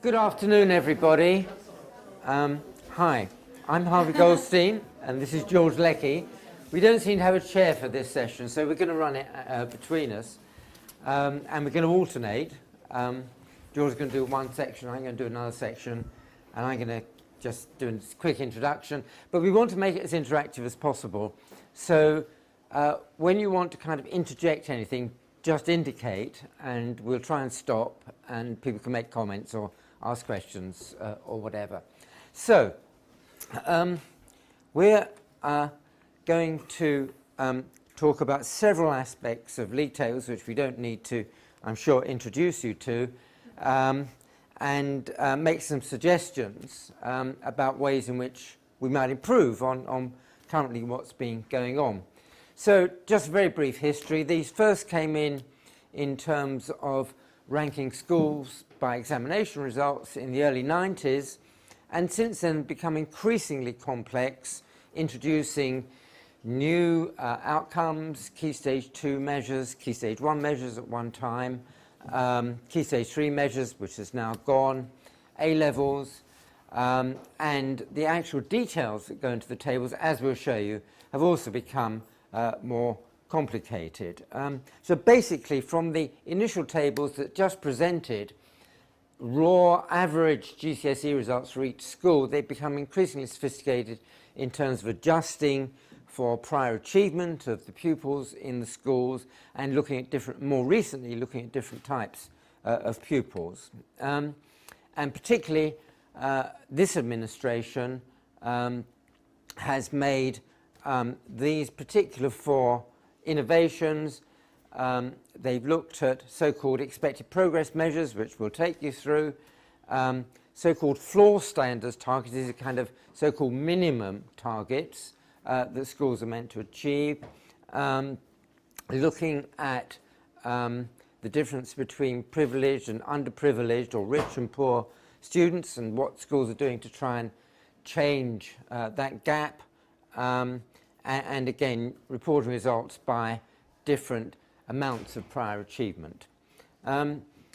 Good afternoon, everybody. Hi, I'm Harvey Goldstein, and this is George Leckie. We don't seem to have a chair for this session, so we're going to run it between us, and we're going to alternate. George is going to do one section, I'm going to do another section, and I'm going to just do a quick introduction. But we want to make it as interactive as possible. So when you want to kind of interject anything, just indicate, and we'll try and stop, and people can make comments or ask questions or whatever. So we're going to talk about several aspects of league tables, which we don't need to, I'm sure, introduce you to, and make some suggestions about ways in which we might improve on currently what's been going on. So just a very brief history. These first came in terms of ranking schools by examination results in the early 90s, and since then become increasingly complex, introducing new outcomes, Key Stage 2 measures, Key Stage 1 measures at one time, Key Stage 3 measures, which is now gone, A-levels, and the actual details that go into the tables, as we'll show you, have also become more complicated. So basically, from the initial tables that just presented raw average GCSE results for each school, they've become increasingly sophisticated in terms of adjusting for prior achievement of the pupils in the schools and looking at different, more recently, looking at different types of pupils. And particularly, this administration has made these particular four innovations. They've looked at so-called expected progress measures, which we'll take you through, so-called floor standards targets, these are kind of so-called minimum targets that schools are meant to achieve, looking at the difference between privileged and underprivileged, or rich and poor students, and what schools are doing to try and change that gap, and again, reporting results by different amounts of prior achievement.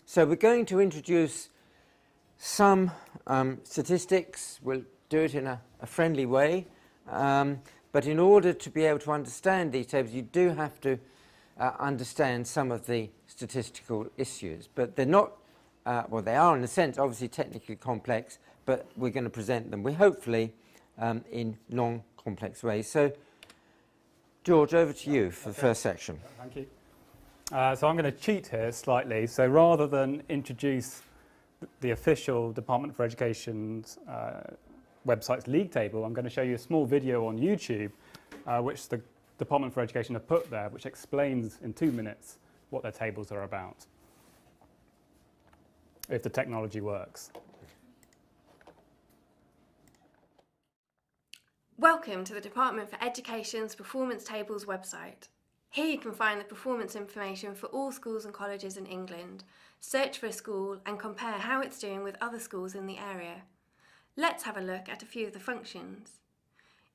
So we're going to introduce some statistics. We'll do it in a friendly way. But in order to be able to understand these tables, you do have to understand some of the statistical issues. But they're not, well, they are in a sense obviously technically complex, but we're going to present them, we hopefully, in non-complex ways. So, George, over to you for the first section. Thank you. So I'm going to cheat here slightly. So rather than introduce the official Department for Education's website's league table, I'm going to show you a small video on YouTube, which the Department for Education have put there, which explains in 2 minutes what their tables are about, if the technology works. Welcome to the Department for Education's Performance Tables website. Here you can find the performance information for all schools and colleges in England, search for a school and compare how it's doing with other schools in the area. Let's have a look at a few of the functions.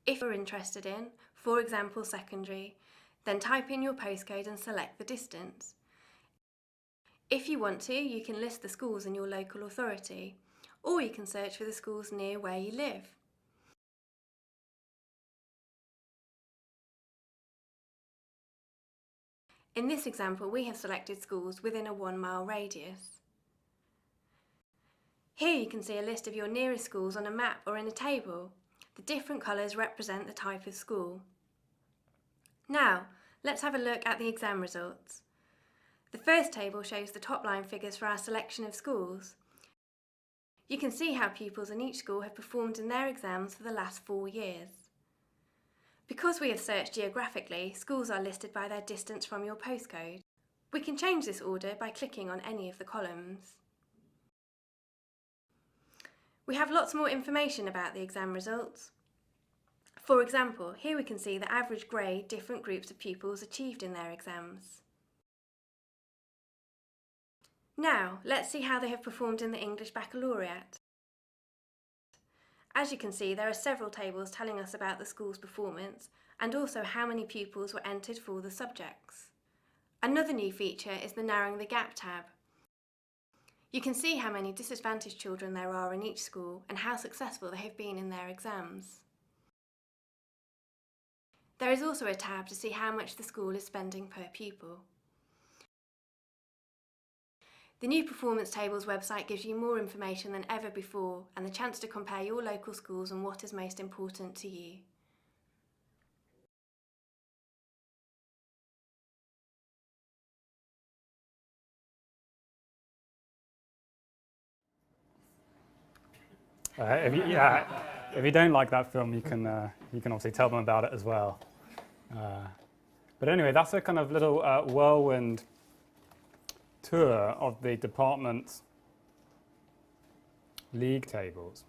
If you're interested in, for example, secondary, then type in your postcode and select the distance. If you want to, you can list the schools in your local authority, or you can search for the schools near where you live. In this example, we have selected schools within a 1-mile radius. Here you can see a list of your nearest schools on a map or in a table. The different colours represent the type of school. Now, let's have a look at the exam results. The first table shows the top line figures for our selection of schools. You can see how pupils in each school have performed in their exams for the last 4 years. Because we have searched geographically, schools are listed by their distance from your postcode. We can change this order by clicking on any of the columns. We have lots more information about the exam results. For example, here we can see the average grade different groups of pupils achieved in their exams. Now, let's see how they have performed in the English Baccalaureate. As you can see, there are several tables telling us about the school's performance and also how many pupils were entered for the subjects. Another new feature is the Narrowing the Gap tab. You can see how many disadvantaged children there are in each school and how successful they have been in their exams. There is also a tab to see how much the school is spending per pupil. The new Performance Tables website gives you more information than ever before and the chance to compare your local schools and what is most important to you. If you don't like that film, you can obviously tell them about it as well. But anyway, that's a kind of little whirlwind tour of the department's league tables.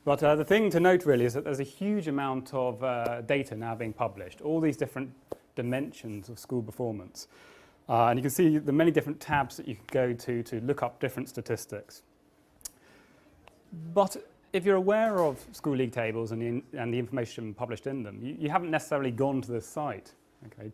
But the thing to note really is that there's a huge amount of data now being published, all these different dimensions of school performance. And you can see the many different tabs that you can go to look up different statistics. But if you're aware of school league tables and the information published in them, you haven't necessarily gone to this site. Okay?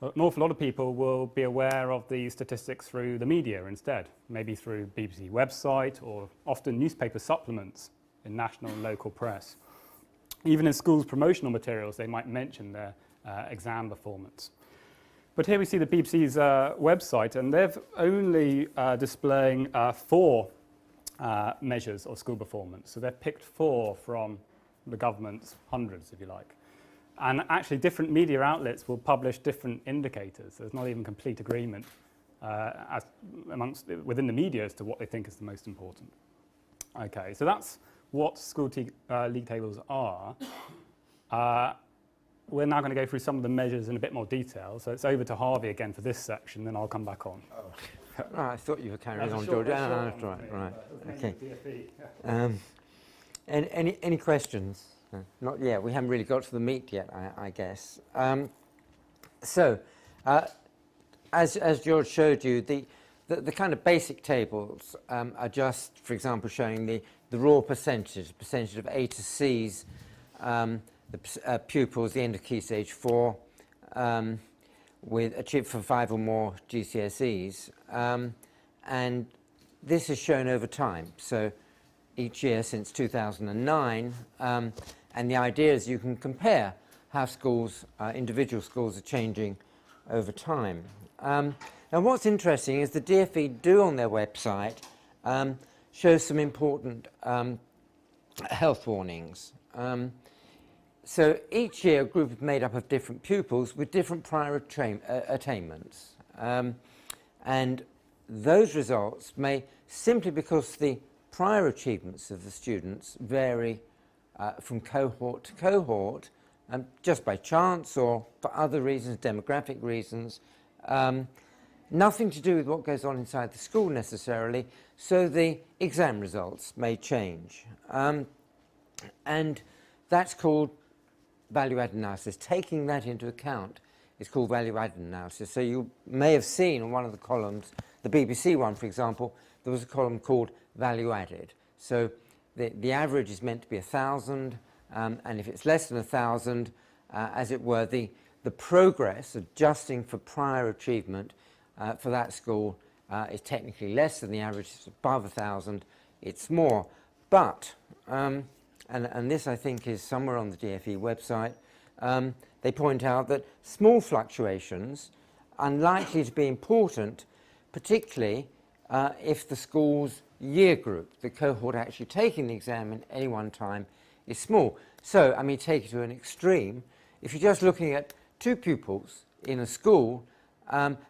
An awful lot of people will be aware of the statistics through the media instead, maybe through BBC website or often newspaper supplements in national and local press. Even in schools' promotional materials, they might mention their exam performance. But here we see the BBC's website, and they're only displaying 4 measures of school performance. So they've picked 4 from the government's hundreds, if you like. And actually, different media outlets will publish different indicators. There's not even complete agreement within the media as to what they think is the most important. Okay, so that's what school league tables are. We're now going to go through some of the measures in a bit more detail. So it's over to Harvey again for this section, then I'll come back on. Oh, I thought you were carrying on, George. That's right. Okay. Any questions? Not yet. We haven't really got to the meat yet, I guess. As George showed you, the kind of basic tables are just, for example, showing the raw percentage of A to C's, the pupils, the end of Key Stage 4, with achieved for 5 or more GCSEs. And this is shown over time. So each year since 2009, and the idea is you can compare how schools, individual schools, are changing over time. Now, what's interesting is the DfE do on their website show some important health warnings. So each year, a group is made up of different pupils with different prior attainments. And those results may, simply because the prior achievements of the students vary from cohort to cohort, just by chance or for other reasons, demographic reasons, nothing to do with what goes on inside the school necessarily, so the exam results may change. And that's called value-added analysis. Taking that into account is called value-added analysis. So you may have seen on one of the columns, the BBC one, for example, there was a column called value-added. So the average is meant to be 1,000, and if it's less than 1,000, as it were, the progress, adjusting for prior achievement for that school, is technically less than the average. It's above 1,000, it's more. But and this, I think, is somewhere on the DfE website, they point out that small fluctuations are unlikely to be important, particularly if the school's year group, the cohort actually taking the exam at any one time, is small. So, I mean, take it to an extreme. If you're just looking at 2 pupils in a school,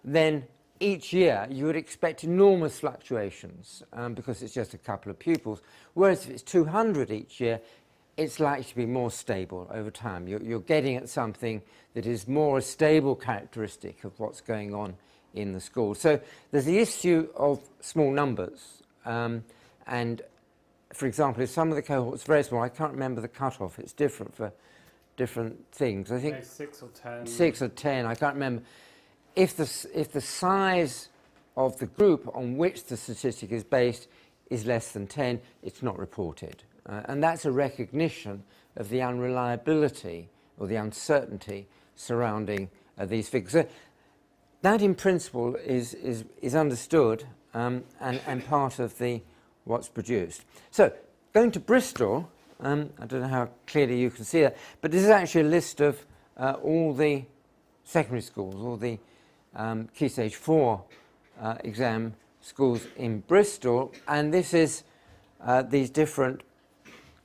then each year you would expect enormous fluctuations because it's just a couple of pupils. Whereas if it's 200 each year, it's likely to be more stable over time. You're getting at something that is more a stable characteristic of what's going on in the school. So there's the issue of small numbers. And, for example, if some of the cohorts are very small, I can't remember the cutoff. It's different for different things. I think 6 or 10. 6 or 10, I can't remember. If the size of the group on which the statistic is based is less than 10, it's not reported. And that's a recognition of the unreliability or the uncertainty surrounding these figures. So that, in principle, is understood. and part of what's produced. So, going to Bristol, I don't know how clearly you can see that, but this is actually a list of all the secondary schools, all the Key Stage 4 exam schools in Bristol, and this is these different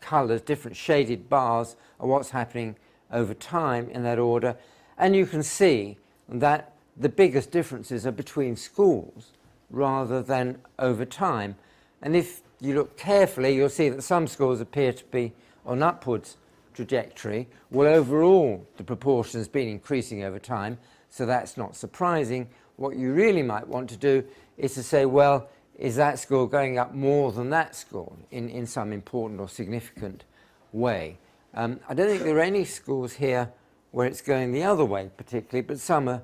colours, different shaded bars of what's happening over time in that order, and you can see that the biggest differences are between schools rather than over time. And if you look carefully, you'll see that some schools appear to be on upwards trajectory, while overall the proportion has been increasing over time, so that's not surprising. What you really might want to do is to say, well, is that school going up more than that school in some important or significant way? I don't think there are any schools here where it's going the other way particularly, but some are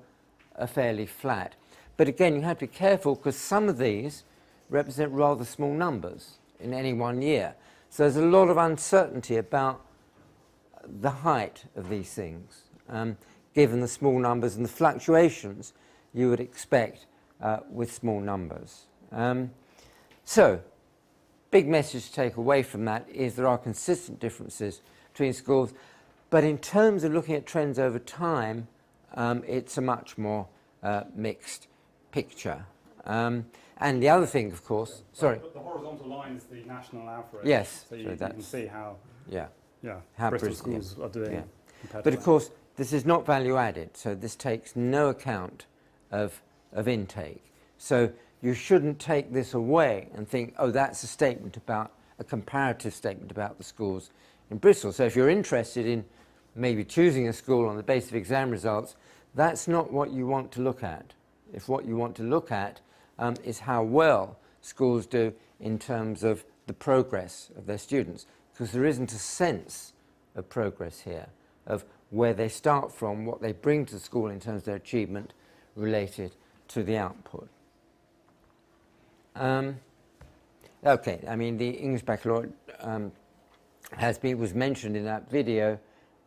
fairly flat. But again, you have to be careful because some of these represent rather small numbers in any one year. So there's a lot of uncertainty about the height of these things, given the small numbers and the fluctuations you would expect with small numbers. So, big message to take away from that is there are consistent differences between schools, but in terms of looking at trends over time, it's a much more mixed picture. And the other thing, of course, sorry. But the horizontal line is the national average. Yes. So you can see how, how Bristol schools are doing. Compared But to of course, this is not value added, so this takes no account of intake. So you shouldn't take this away and think, oh, that's a statement about, a comparative statement about the schools in Bristol. So if you're interested in maybe choosing a school on the basis of exam results, that's not what you want to look at. If what you want to look at is how well schools do in terms of the progress of their students, because there isn't a sense of progress here, of where they start from, what they bring to the school in terms of their achievement related to the output. Okay, I mean, the English Baccalaureate was mentioned in that video,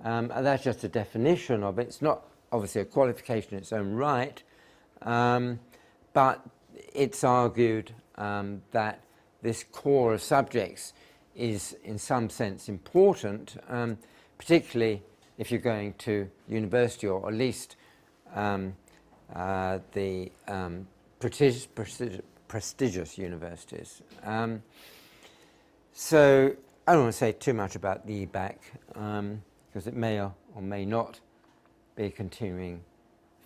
and that's just a definition of it. It's not obviously a qualification in its own right, but it's argued that this core of subjects is in some sense important, particularly if you're going to university, or at least the prestigious universities. So I don't want to say too much about the EBAC, because it may or may not be a continuing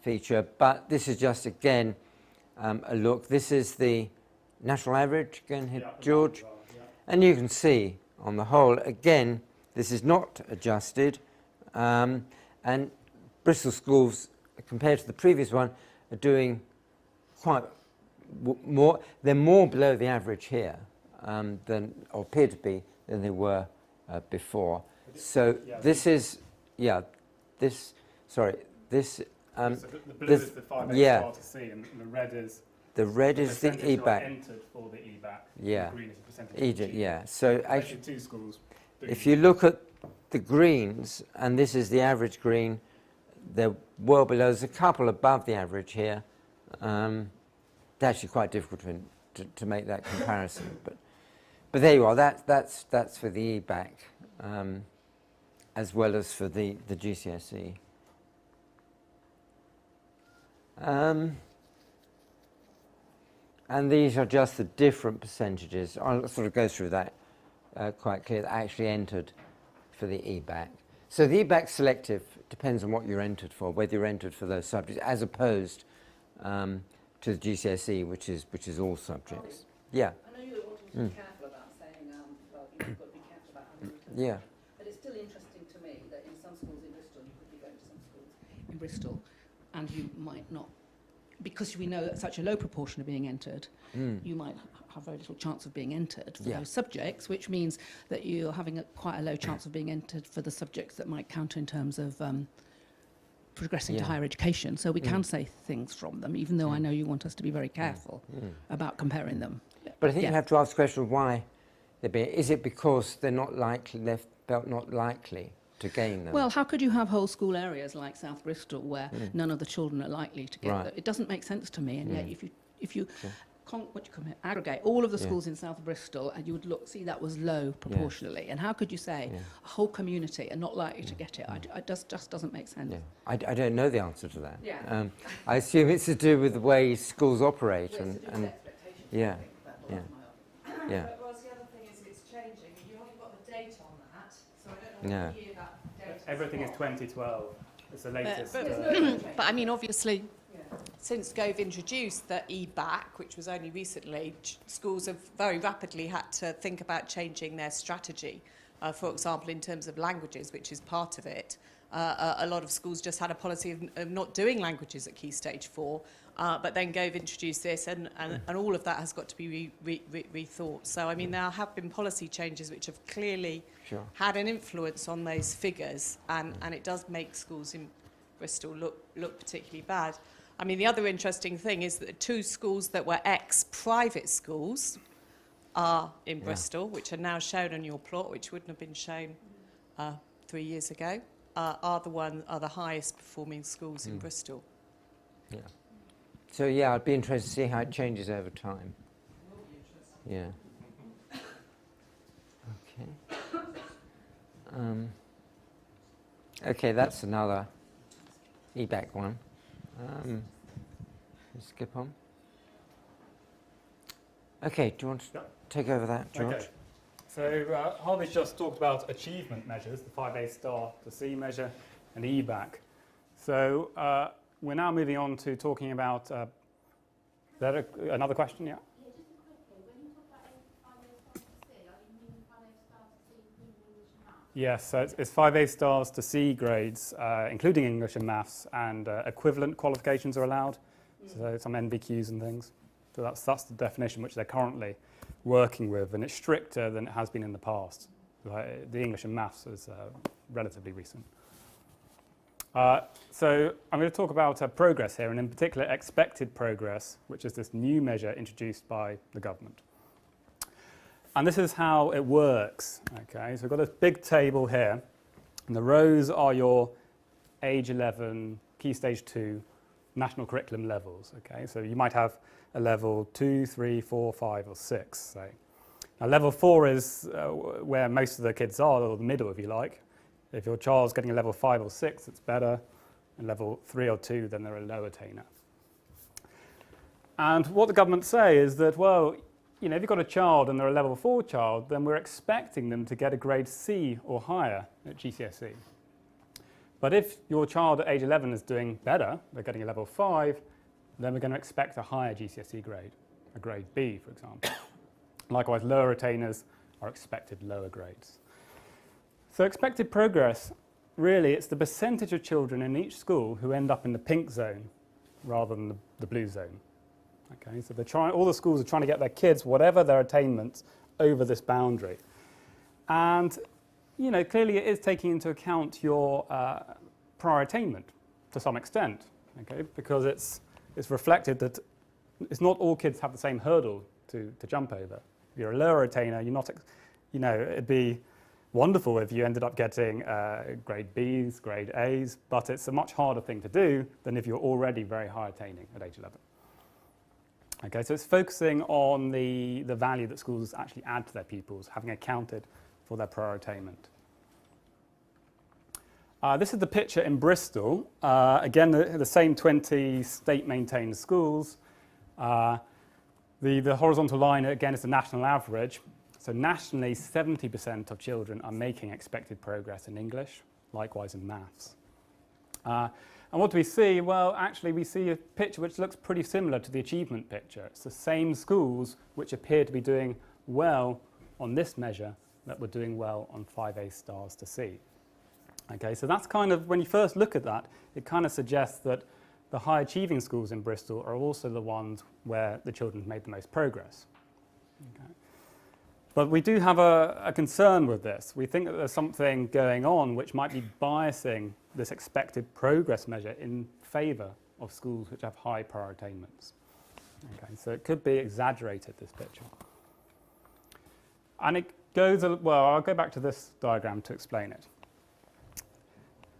feature, but this is just again a look. This is the national average again here, George, and you can see on the whole again this is not adjusted, and Bristol schools compared to the previous one are doing quite more. They're more below the average here than, or appear to be, than they were before. So this is this. Sorry, this. So the blue is the 5A to C, and the red is the EBAC. Entered for the EBAC. Yeah. The green is the percentage. Yeah. So actually, two schools. If you look at the greens, and this is the average green, they're well below. There's a couple above the average here. It's actually quite difficult to make that comparison, but there you are. That's for the EBAC, as well as for the GCSE. And these are just the different percentages. I'll sort of go through that quite clearly. That actually entered for the EBAC. So the EBAC selective depends on what you're entered for, whether you're entered for those subjects, as opposed to the GCSE, which is all subjects. Yeah. I know you're wanting to be careful about saying, well, you've got to be careful about how you Yeah. But it's still interesting to me that in some schools in Bristol, you could be going to some schools in Bristol, and you might not, because we know that such a low proportion are being entered, you might have very little chance of being entered for those subjects, which means that you're having quite a low chance of being entered for the subjects that might count in terms of progressing to higher education. So we can say things from them, even though I know you want us to be very careful about comparing them. But I think you have to ask the question of why they're being. Is it because they're not likely? They're felt not likely to gain them. Well, how could you have whole school areas like South Bristol where none of the children are likely to get them? It doesn't make sense to me. And yet, if you aggregate all of the schools in south of Bristol, and you would see that was low proportionally. And how could you say a whole community are not likely to get it? It just doesn't make sense. Yeah. I don't know the answer to that. Yeah. I assume it's to do with the way schools operate. Well, it's to do with expectations, yeah. I think, about Yeah. bottom up. Yeah. But whereas the other thing is it's changing, and you haven't got the date on that, so I don't know what year that date is. Everything is 2012. It's the latest. But I mean, obviously, since Gove introduced the e-back, which was only recently, schools have very rapidly had to think about changing their strategy. For example, in terms of languages, which is part of it. A lot of schools just had a policy of not doing languages at Key Stage 4, but then Gove introduced this, and all of that has got to be rethought. So, I mean, there have been policy changes which have clearly had an influence on those figures, and it does make schools in Bristol look particularly bad. I mean, the other interesting thing is that the 2 schools that were ex-private schools are in Bristol, which are now shown on your plot, which wouldn't have been shown 3 years ago, are the highest performing schools in Bristol. Yeah. So yeah, I'd be interested to see how it changes over time. Yeah. Okay. Okay, that's another e-back one. Skip on. Okay, do you want to take over that, George? Okay. So Harvey's just talked about achievement measures, the 5A star to C measure and e-back. So we're now moving on to talking about, is there another question? Yeah. Yeah, just a quick one. When you talk about 5A stars to C, are you meaning 5A stars to C including English and Maths? Yes, so it's 5A stars to C grades, including English and Maths, and equivalent qualifications are allowed, so some NVQs and things. So that's the definition which they're currently working with, and it's stricter than it has been in the past. The English and Maths is relatively recent. So I'm going to talk about progress here, and in particular expected progress, which is this new measure introduced by the government. And this is how it works. Okay, so we've got this big table here, and the rows are your age 11, Key Stage 2, national curriculum levels. Okay, so you might have a level 2, 3, 4, 5, or 6. Say. Now, level 4 is where most of the kids are, or the middle, if you like. If your child's getting a level 5 or 6, it's better. And level 3 or 2, then they're a low attainer. And what the government say is that, well, you know, if you've got a child and they're a level 4 child, then we're expecting them to get a grade C or higher at GCSE. But if your child at age 11 is doing better, they're getting a level 5, then we're going to expect a higher GCSE grade, a grade B, for example. Likewise, lower attainers are expected lower grades. So expected progress, really, it's the percentage of children in each school who end up in the pink zone rather than the blue zone. Okay, so all the schools are trying to get their kids, whatever their attainments, over this boundary. And, you know, clearly it is taking into account your prior attainment to some extent, okay, because it's reflected that it's not all kids have the same hurdle to jump over. If you're a lower attainer, you're not, you know, it'd be wonderful if you ended up getting grade Bs, grade As, but it's a much harder thing to do than if you're already very high attaining at age 11. Okay, so it's focusing on the value that schools actually add to their pupils, having accounted for their prior attainment. This is the picture in Bristol. Again, the same 20 state-maintained schools. The horizontal line, again, is the national average. So nationally, 70% of children are making expected progress in English, likewise in Maths. And what do we see? Well, actually, we see a picture which looks pretty similar to the achievement picture. It's the same schools which appear to be doing well on this measure that were doing well on 5A stars to C. Okay, so that's kind of, when you first look at that, it kind of suggests that the high achieving schools in Bristol are also the ones where the children made the most progress. Okay. But we do have a concern with this. We think that there's something going on which might be biasing this expected progress measure in favour of schools which have high prior attainments. Okay, so it could be exaggerated, this picture. And it goes, well, I'll go back to this diagram to explain it.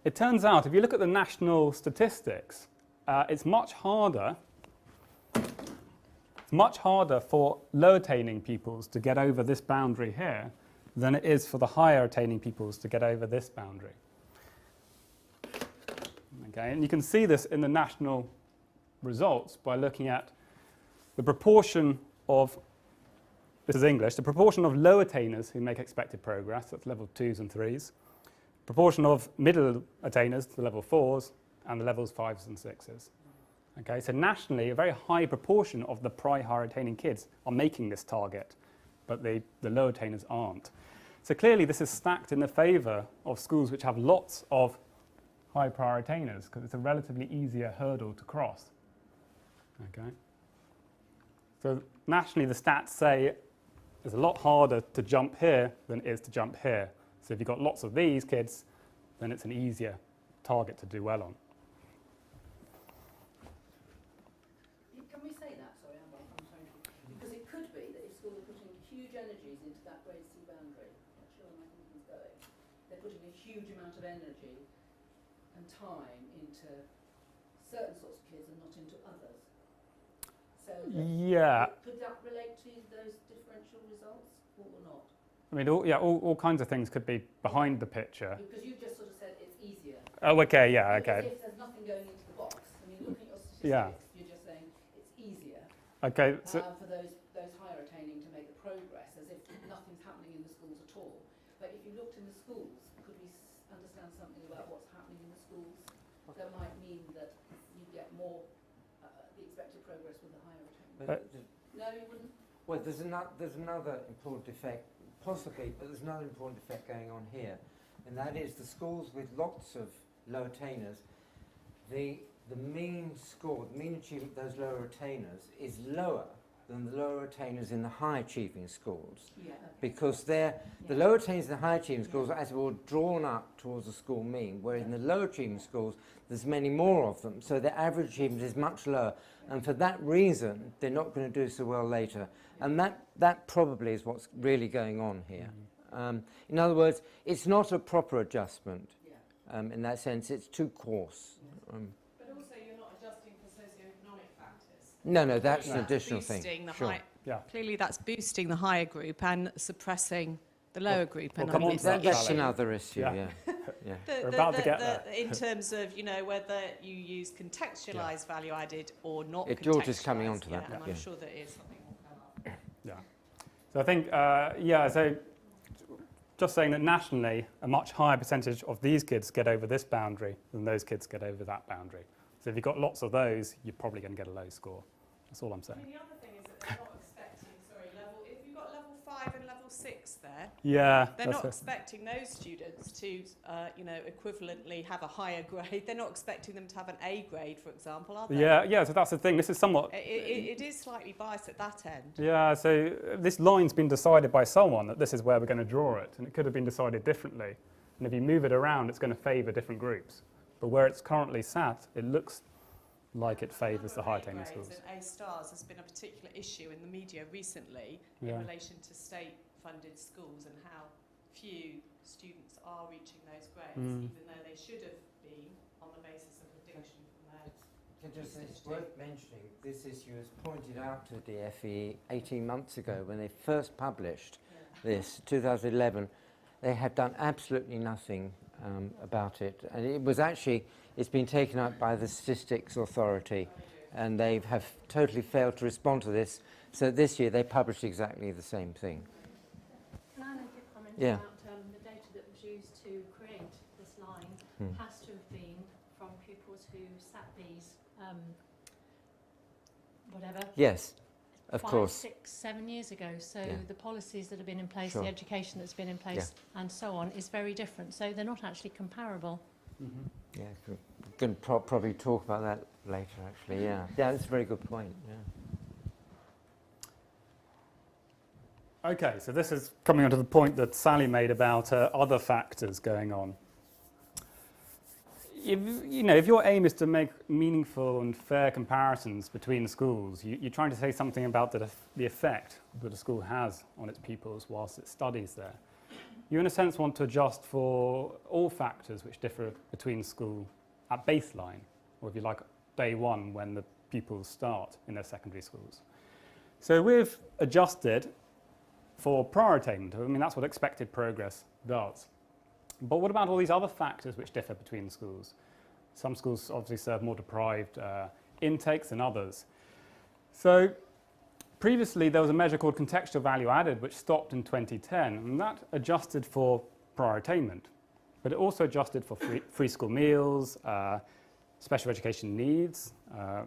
It turns out, if you look at the national statistics, it's much harder It's much harder for low attaining pupils to get over this boundary here than it is for the higher attaining pupils to get over this boundary. Okay, and you can see this in the national results by looking at the proportion of, this is English, the proportion of low attainers who make expected progress, that's level 2s and 3s, proportion of middle attainers, the level 4s, and the levels 5s and 6s. Okay, so nationally, a very high proportion of the higher attaining kids are making this target, but the low attainers aren't. So clearly this is stacked in the favour of schools which have lots of high prior attainers, because it's a relatively easier hurdle to cross. Okay. So nationally, the stats say it's a lot harder to jump here than it is to jump here. So if you've got lots of these kids, then it's an easier target to do well on. Can we say that? Sorry, I'm sorry. Because it could be that if schools are putting huge energies into that grade C boundary, not sure where my thinking's going, they're putting a huge amount of energy and time into certain sorts of kids and not into others. So Yeah. could that relate to those differential results or not? I mean, all kinds of things could be behind the picture. Because you've just sort of said it's easier. Oh, okay, yeah, Because okay. if there's nothing going into the box, I mean, looking at your statistics, Yeah. you're just saying it's easier Okay, so for those higher attaining to make the progress, as if nothing's happening in the schools at all. But if you looked in the schools, could we understand something about what's happening in the schools that might mean that you get more the expected progress with the higher attainment? No, you wouldn't? Well, there's another important effect, possibly, but there's another important effect going on here, and that is the schools with lots of low attainers, the mean score, the mean achievement of those lower attainers is lower than the lower attainers in the high achieving schools, Yeah. because the lower attainers in the high achieving schools are, as it were, drawn up towards the school mean, whereas in the low achieving schools there's many more of them, so the average achievement is much lower, and for that reason they're not going to do so well later, and that probably is what's really going on here. In other words, it's not a proper adjustment. In that sense, it's too coarse. But also you're not adjusting for socioeconomic factors. No, that's an That's additional boosting thing. the Sure. high, yeah. clearly that's boosting the higher group and suppressing the lower group. we'll And come I mean, on it's to the that, That's Sally. another issue, Yeah. yeah. We're about to get there. in terms of, you know, whether you use contextualised value added or not. George is coming on to contextualised, that, Yeah, and yeah. I'm sure that is something will come up. Yeah. So I think, so just saying that nationally, a much higher percentage of these kids get over this boundary than those kids get over that boundary. So if you've got lots of those, you're probably going to get a low score. That's all I'm I saying. mean, the other thing is that they're not expecting, if you've got level 5 and level 6 there, Yeah. they're that's not a- expecting those students to, equivalently have a higher grade. They're not expecting them to have an A grade, for example, are they? Yeah, so that's the thing. This is somewhat... It is slightly biased at that end. Yeah, so this line's been decided by someone that this is where we're going to draw it, and it could have been decided differently. And if you move it around, it's going to favour different groups. But where it's currently sat, it looks like it favours the high attaining schools. And A stars has been a particular issue in the media recently Yeah. in relation to state-funded schools and how few students are reaching those grades, even though they should have been on the basis of prediction from their. It's worth mentioning, this issue was pointed out to DFE 18 months ago when they first published this, 2011. They had done absolutely nothing about it, and it was actually, it's been taken up by the Statistics Authority, and they have totally failed to respond to this. So this year they published exactly the same thing. Can I make a comment Yeah. about the data that was used to create this line has to have been from pupils who sat these, whatever, Yes, of 5, course. 6, 7 years ago. So Yeah. the policies that have been in place, Sure. the education that's been in place, and so on, is very different. So they're not actually comparable. Yeah, we're going to probably talk about that later, actually. Yeah, that's a very good point. Yeah. Okay, so this is coming on to the point that Sally made about other factors going on. If your aim is to make meaningful and fair comparisons between schools, you're trying to say something about the effect that a school has on its pupils whilst it studies there. You, in a sense, want to adjust for all factors which differ between school at baseline, or if you like, day one when the pupils start in their secondary schools. So we've adjusted for prior attainment. I mean, that's what expected progress does. But what about all these other factors which differ between schools? Some schools obviously serve more deprived intakes than others. So previously there was a measure called contextual value added which stopped in 2010, and that adjusted for prior attainment. But it also adjusted for free school meals, special education needs,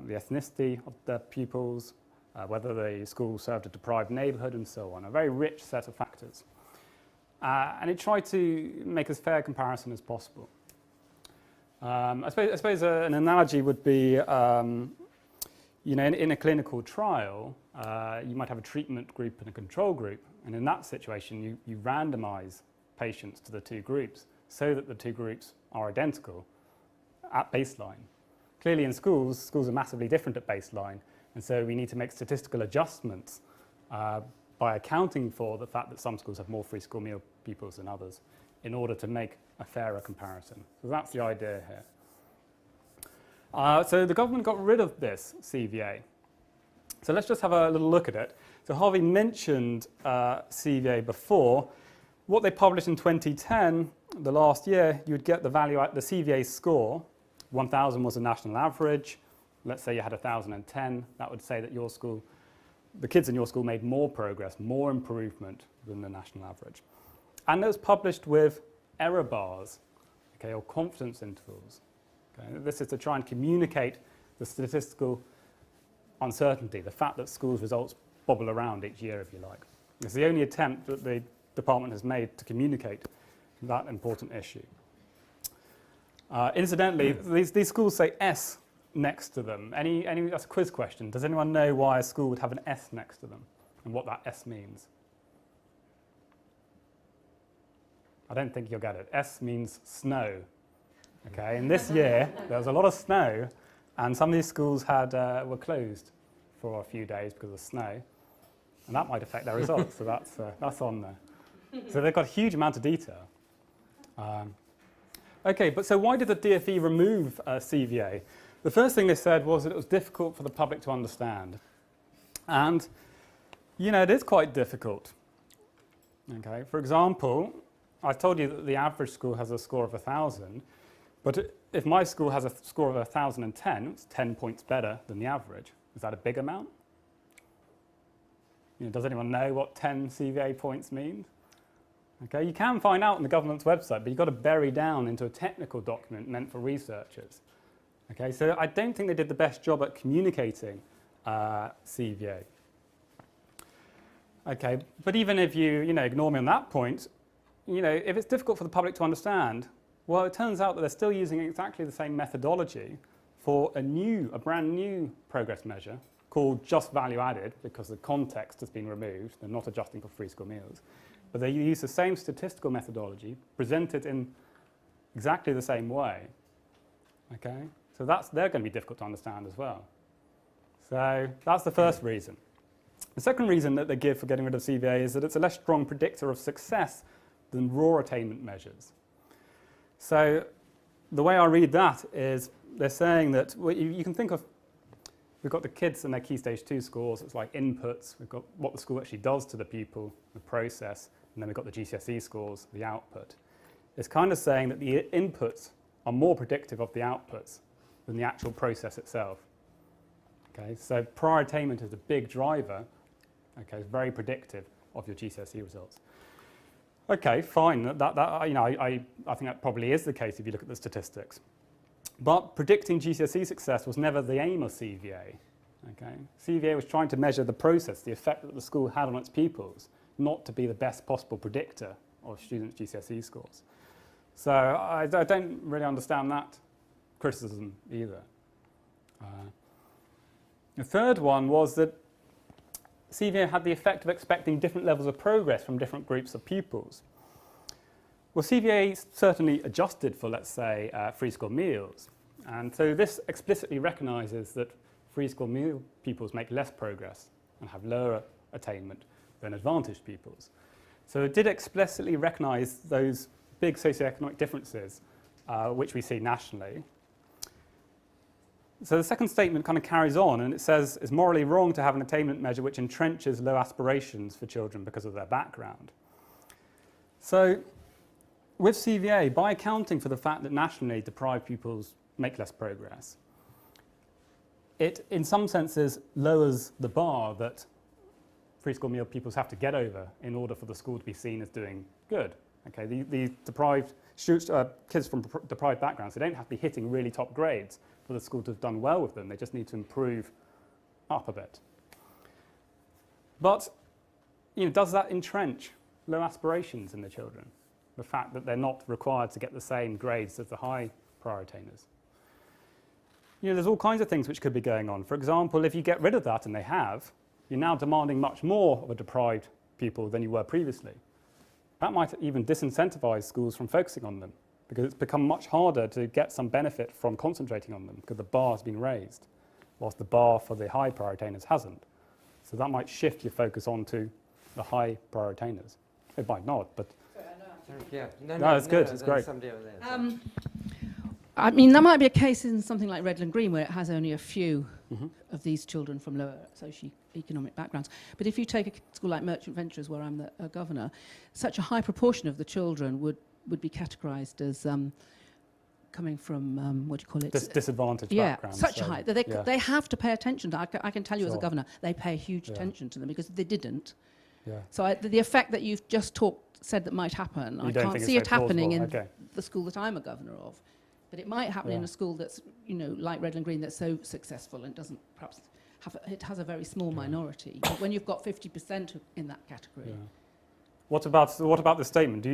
the ethnicity of the pupils, whether the school served a deprived neighbourhood and so on, a very rich set of factors. And it tried to make as fair a comparison as possible. I suppose an analogy would be, in a clinical trial, you might have a treatment group and a control group, and in that situation you randomise patients to the two groups so that the two groups are identical at baseline. Clearly in schools are massively different at baseline, and so we need to make statistical adjustments by accounting for the fact that some schools have more free school meal pupils than others in order to make a fairer comparison. So that's the idea here. So the government got rid of this CVA. So let's just have a little look at it. So Harvey mentioned CVA before. What they published in 2010, the last year, you would get the value at the CVA score. 1,000 was the national average. Let's say you had 1,010. That would say that your school, the kids in your school made more progress, more improvement than the national average. And it was published with error bars, okay, or confidence intervals. Okay. This is to try and communicate the statistical uncertainty, the fact that schools' results bobble around each year, if you like. It's the only attempt that the department has made to communicate that important issue. Incidentally, these schools say S next to them. That's a quiz question. Does anyone know why a school would have an S next to them and what that S means? I don't think you'll get it. S means snow. Okay, and this year there was a lot of snow, and some of these schools were closed for a few days because of snow, and that might affect their results. So that's on there. So they've got a huge amount of detail. Okay, but so why did the DfE remove CVA? The first thing they said was that it was difficult for the public to understand, and it is quite difficult. Okay, for example, I told you that the average school has a score of 1,000, but if my school has a score of 1,010, it's 10 points better than the average. Is that a big amount? Does anyone know what 10 CVA points means? Okay, you can find out on the government's website, but you've got to bury down into a technical document meant for researchers. Okay, so I don't think they did the best job at communicating CVA. Okay, but even if you ignore me on that point, if it's difficult for the public to understand, well, it turns out that they're still using exactly the same methodology for a brand new progress measure called just value added, because the context has been removed. They're not adjusting for free school meals. But they use the same statistical methodology, presented in exactly the same way. Okay? So they're going to be difficult to understand as well. So that's the first reason. The second reason that they give for getting rid of CVA is that it's a less strong predictor of success than raw attainment measures. So the way I read that is they're saying that you can think of, we've got the kids and their Key Stage 2 scores. It's like inputs. We've got what the school actually does to the pupil, the process, and then we've got the GCSE scores, the output. It's kind of saying that the inputs are more predictive of the outputs than the actual process itself. Okay, so prior attainment is a big driver. Okay, it's very predictive of your GCSE results. Okay, fine. I think that probably is the case if you look at the statistics. But predicting GCSE success was never the aim of CVA. Okay? CVA was trying to measure the process, the effect that the school had on its pupils, not to be the best possible predictor of students' GCSE scores. So I don't really understand that criticism either. The third one was that CVA had the effect of expecting different levels of progress from different groups of pupils. Well, CVA certainly adjusted for, let's say, free school meals. And so this explicitly recognises that free school meal pupils make less progress and have lower attainment than advantaged pupils. So it did explicitly recognise those big socioeconomic differences which we see nationally. So the second statement kind of carries on, and it says it's morally wrong to have an attainment measure which entrenches low aspirations for children because of their background. So with CVA, by accounting for the fact that nationally deprived pupils make less progress, it in some senses lowers the bar that free school meal pupils have to get over in order for the school to be seen as doing good. Okay, the deprived kids from deprived backgrounds, they don't have to be hitting really top grades for the school to have done well with them. They just need to improve up a bit. But does that entrench low aspirations in the children? The fact that they're not required to get the same grades as the high prior attainers. There's all kinds of things which could be going on. For example, if you get rid of that, and they have, you're now demanding much more of a deprived pupil than you were previously. That might even disincentivize schools from focusing on them, because it's become much harder to get some benefit from concentrating on them because the bar has been raised, whilst the bar for the high prior attainers hasn't. So that might shift your focus onto the high prior attainers. It might not, but... Yeah. No, it's good, it's great. Somebody over there, I mean, that might be a case in something like Redland Green, where it has only a few of these children from lower socio-economic backgrounds. But if you take a school like Merchant Ventures, where I'm the governor, such a high proportion of the children would be categorised as coming from, what do you call it? Disadvantaged backgrounds. Such a high. They have to pay attention to. I can tell you as a Sure. governor, they pay huge attention to them, because if they didn't. Yeah. So the effect that you've just said that might happen, I can't see it happening in the school that I'm a governor of. But it might happen in a school that's, like Redland Green, that's so successful and doesn't perhaps it has a very small minority. But when you've got 50% in that category. Yeah. What about the statement?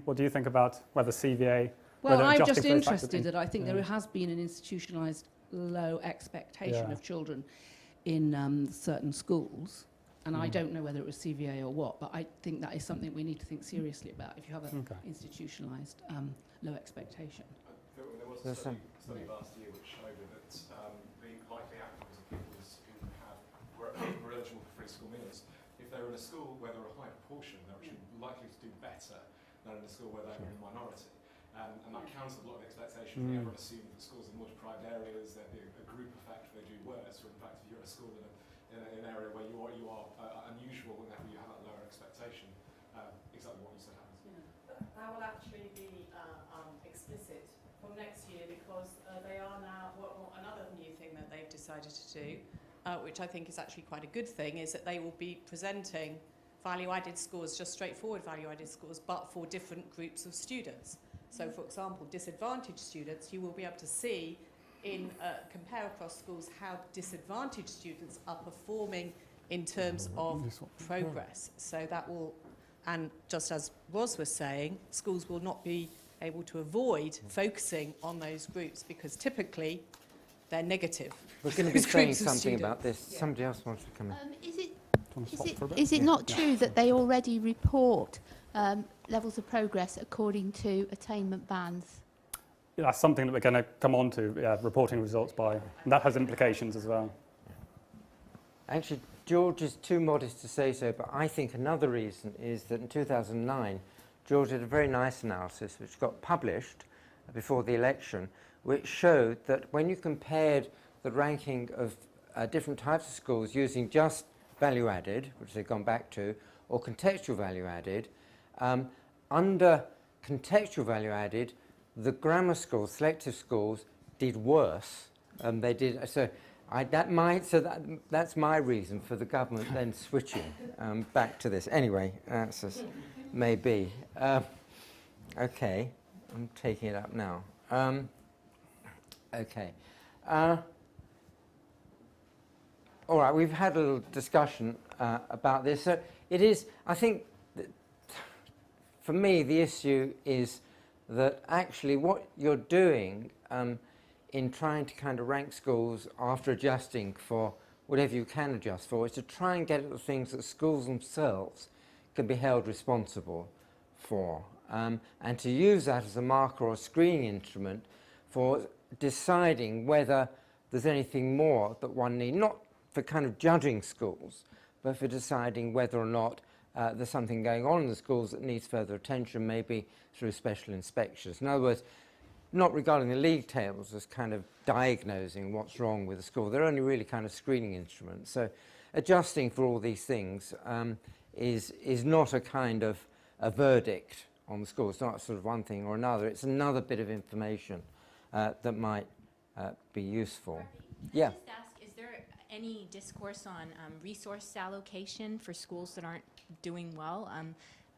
What do you think about whether CVA? Well, whether I'm adjusting just for those factors interested that I think there has been an institutionalised low expectation of children in certain schools. And I don't know whether it was CVA or what, but I think that is something we need to think seriously about if you have an institutionalised low expectation. There was a study last year which showed that the likely outcomes of pupils who were eligible for free school meals, if they were in a school where there were a high proportion, they were actually likely to do better than in a school where they were in minority. And that counts a lot of expectation. Everyone assumed that schools in more deprived areas, there'd be a group effect where they do worse. Or in fact, if you're at a school in an area where you are unusual, and therefore you have that lower expectation, exactly what you said happens. That will actually be explicit from next year, because they are now, another new thing that they've decided to do, which I think is actually quite a good thing, is that they will be presenting value-added scores, just straightforward value-added scores, but for different groups of students. So, for example, disadvantaged students, you will be able to see compare across schools how disadvantaged students are performing in terms of progress. So that will, and just as Ros was saying, schools will not be able to avoid focusing on those groups, because typically they're negative. We're going to be saying something about this. Yeah. Somebody else wants to come in. Is it not true that they already report levels of progress according to attainment bands? That's something that we're going to come on to, reporting results by, and that has implications as well. Actually, George is too modest to say so, but I think another reason is that in 2009, George did a very nice analysis which got published before the election, which showed that when you compared the ranking of different types of schools using just value added, which they've gone back to, or contextual value added, under contextual value added, the grammar schools, selective schools, did worse. They did so. That's my reason for the government then switching back to this. Anyway, that's as may be. Okay, I'm taking it up now. Okay. All right, we've had a little discussion about this. So it is, I think, for me, the issue is that actually what you're doing in trying to kind of rank schools after adjusting for whatever you can adjust for is to try and get at the things that schools themselves can be held responsible for, and to use that as a marker or screening instrument for deciding whether there's anything more that one need, not for kind of judging schools, but for deciding whether or not there's something going on in the schools that needs further attention, maybe through special inspections. In other words, not regarding the league tables as kind of diagnosing what's wrong with the school. They're only really kind of screening instruments. So adjusting for all these things is not a kind of a verdict on the school. It's not sort of one thing or another. It's another bit of information that might be useful. Yeah. Can I just ask, is there any discourse on resource allocation for schools that aren't doing well?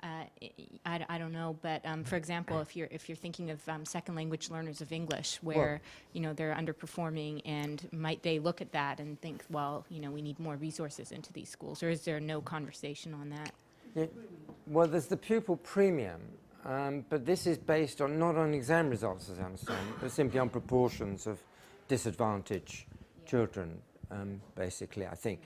I don't know, but for example, if you're thinking of second language learners of English, where they're underperforming, and might they look at that and think, well, we need more resources into these schools, or is there no conversation on that? Yeah. Well, there's the pupil premium, but this is based on not on exam results, as I understand, but simply on proportions of disadvantaged children, basically, I think.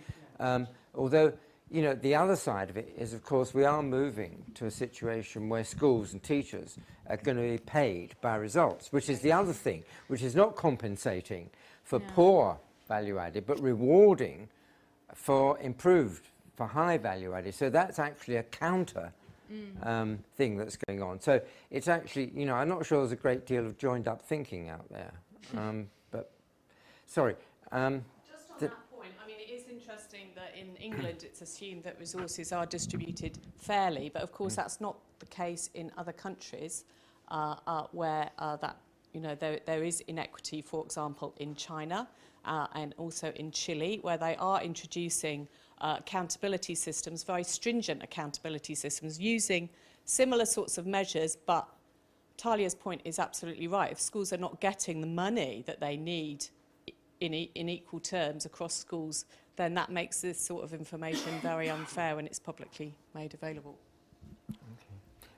Although, the other side of it is, of course, we are moving to a situation where schools and teachers are going to be paid by results, which is the other thing, which is not compensating for poor value added, but rewarding for improved, for high value added. So that's actually a counter thing that's going on. So it's actually, I'm not sure there's a great deal of joined up thinking out there. But, sorry. Just on that point, I mean, it is interesting that in England it's assumed that resources are distributed fairly, but of course that's not the case in other countries where there is inequity, for example, in China and also in Chile, where they are introducing accountability systems, very stringent accountability systems, using similar sorts of measures, but Talia's point is absolutely right. If schools are not getting the money that they need in equal terms across schools, then that makes this sort of information very unfair when it's publicly made available.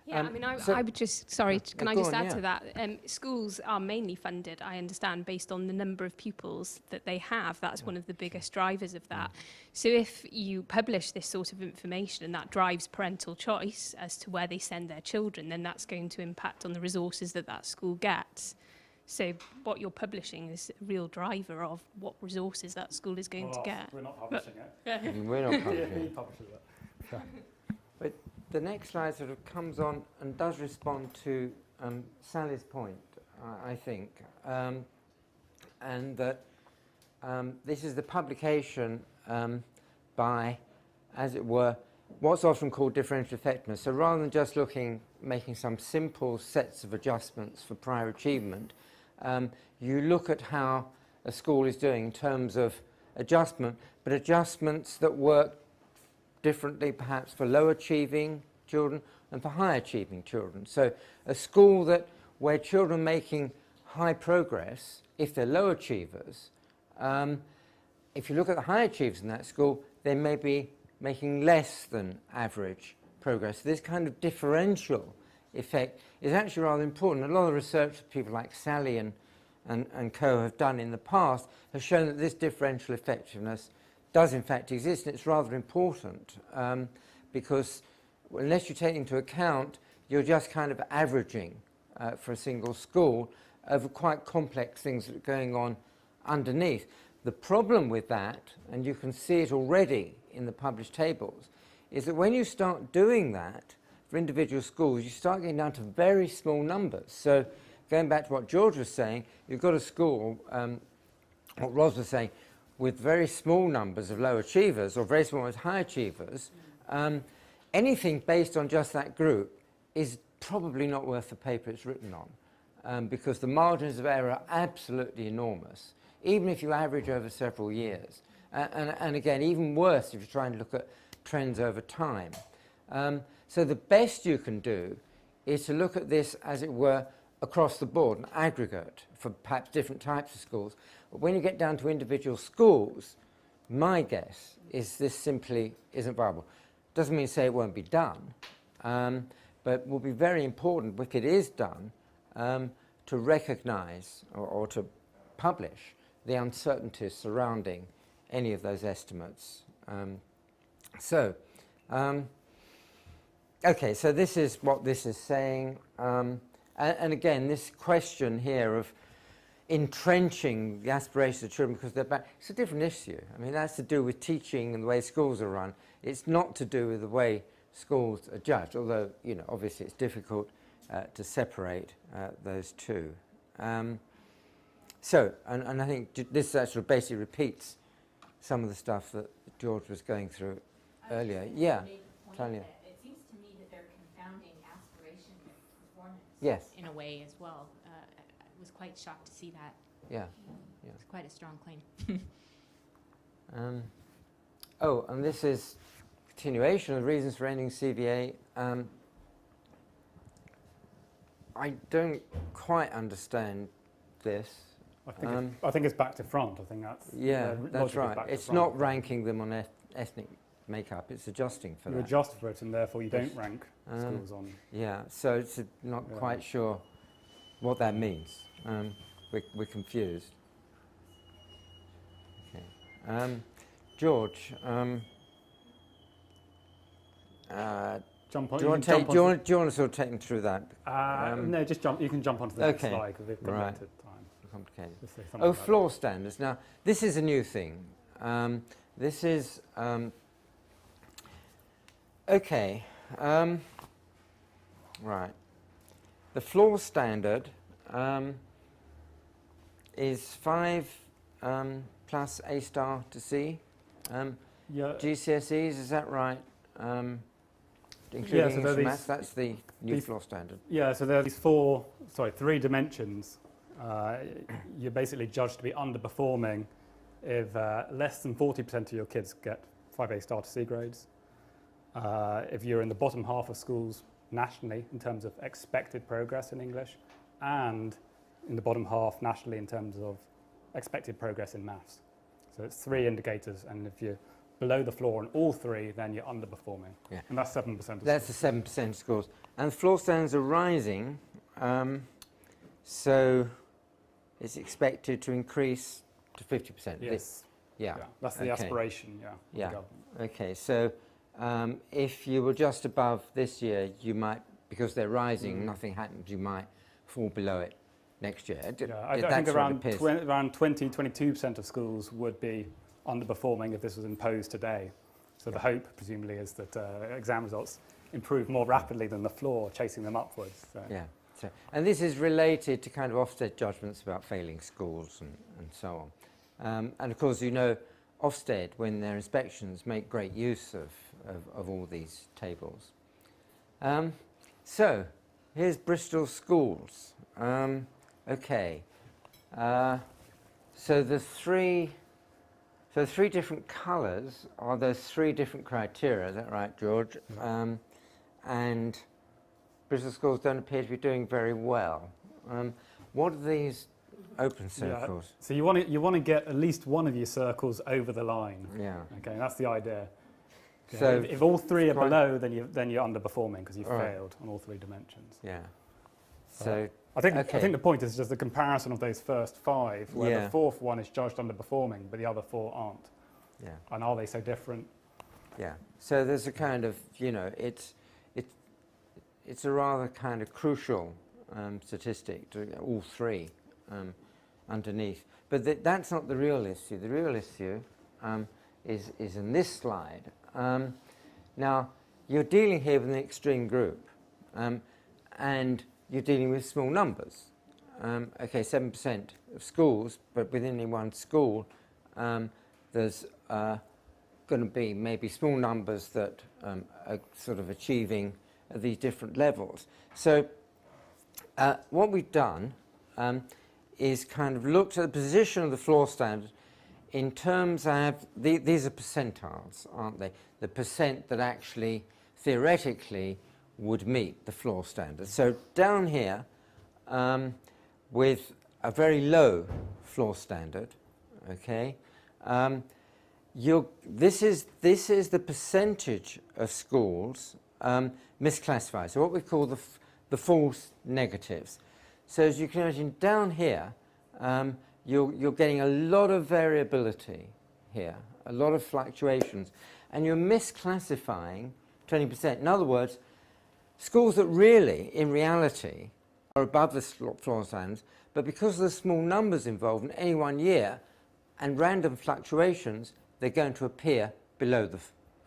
Yeah, I mean, I would just, sorry, can I just add to that? Schools are mainly funded, I understand, based on the number of pupils that they have. That's one of the biggest drivers of that. So if you publish this sort of information and that drives parental choice as to where they send their children, then that's going to impact on the resources that school gets. So what you're publishing is a real driver of what resources that school is going to get. We're not publishing it. We're not publishing He it. publishes it. But the next slide sort of comes on and does respond to Sally's point, I think, and that this is the publication by, as it were, what's often called differential effectiveness. So rather than just making some simple sets of adjustments for prior achievement, you look at how a school is doing in terms of adjustment, but adjustments that work differently perhaps for low achieving children and for high achieving children. So a school where children are making high progress, if they're low achievers, if you look at the high achievers in that school, they may be making less than average progress. This kind of differential effect is actually rather important. A lot of research that people like Sally and co have done in the past has shown that this differential effectiveness does in fact exist, and it's rather important because unless you take into account, you're just kind of averaging for a single school over quite complex things that are going on underneath. The problem with that, and you can see it already in the published tables, is that when you start doing that for individual schools, you start getting down to very small numbers. So going back to what George was saying, you've got a school, what Ros was saying, with very small numbers of low achievers or very small as high achievers, anything based on just that group is probably not worth the paper it's written on, because the margins of error are absolutely enormous, even if you average over several years. And again, even worse if you're trying to look at trends over time. So the best you can do is to look at this, as it were, across the board, an aggregate for perhaps different types of schools. But when you get down to individual schools, my guess is this simply isn't viable. Doesn't mean to say it won't be done, but will be very important, if it is done, to recognise or to publish the uncertainties surrounding any of those estimates. Okay, so this is what this is saying. And again, this question here of entrenching the aspirations of children because they're back, it's a different issue. I mean, that's to do with teaching and the way schools are run. It's not to do with the way schools are judged, although, obviously it's difficult to separate those two. So, and I think this actually basically repeats some of the stuff that George was going through earlier. Yeah, Talia. It seems to me that they're confounding aspiration with performance. Yes. In a way as well. I was quite shocked to see that. Yeah. It's quite a strong claim. Oh, and this is continuation of reasons for ending CVA. I don't quite understand this. I think it's back to front. I think that's that's right. It's not ranking them on ethnic makeup. It's adjusting for that. You adjust for it, and therefore you don't rank schools on. Yeah. So it's not quite sure what that means. We're confused. Okay. George. Jump on. Do you want to sort of take them through that? No, just jump. You can jump onto the next slide because we've got limited time. Complicated. Floor standards. Now, this is a new thing. This is okay. Right. The floor standard is 5 plus A star to C. GCSEs, is that right? Including English and Maths, that's the new floor standard. Yeah, so there are these 3 dimensions. You're basically judged to be underperforming if less than 40% of your kids get 5A star to C grades. If you're in the bottom half of schools nationally in terms of expected progress in English, and in the bottom half nationally in terms of expected progress in maths. So it's 3 indicators, and if you're below the floor on all 3, then you're underperforming. Yeah. And that's 7% of schools. That's the 7% of schools. And floor standards are rising, so it's expected to increase to 50%. Yes. Yeah. That's the aspiration, Yeah. Okay, so if you were just above this year, you might, because they're rising, nothing happens, you might fall below it next year. I think around 22% of schools would be underperforming if this was imposed today. So the hope, presumably, is that exam results improve more rapidly than the floor, chasing them upwards. So. Yeah. So, and this is related to kind of Ofsted judgments about failing schools and so on. And of course, you know, Ofsted, when their inspections, make great use of all these tables. So here's Bristol schools. Okay. So the three different colours are those 3 different criteria. Is that right, George? And Bristol schools don't appear to be doing very well. What are these open circles? Yeah. So you want to get at least one of your circles over the line. Yeah. Okay, that's the idea. Okay. So if all 3 are below, then you're underperforming because you've failed on all 3 dimensions. Yeah. So I think the point is just the comparison of those first 5, where the 4th one is judged underperforming, but the other 4 aren't. Yeah. And are they so different? Yeah. So there's a kind of, it's a rather kind of crucial statistic to all 3 underneath. But that's not the real issue. The real issue is in this slide. Now, you're dealing here with an extreme group, and you're dealing with small numbers. Okay, 7% of schools, but within any one school, there's going to be maybe small numbers that are sort of achieving these different levels. So what we've done is kind of looked at the position of the floor standard in terms of, these are percentiles, aren't they? The percent that actually, theoretically, would meet the floor standard. So down here, with a very low floor standard, okay, this is the percentage of schools misclassified. So what we call the false negatives. So as you can imagine, down here, you're getting a lot of variability here, a lot of fluctuations, and you're misclassifying 20%. In other words, schools that really, in reality, are above the floor standards, but because of the small numbers involved in any one year and random fluctuations, they're going to appear below the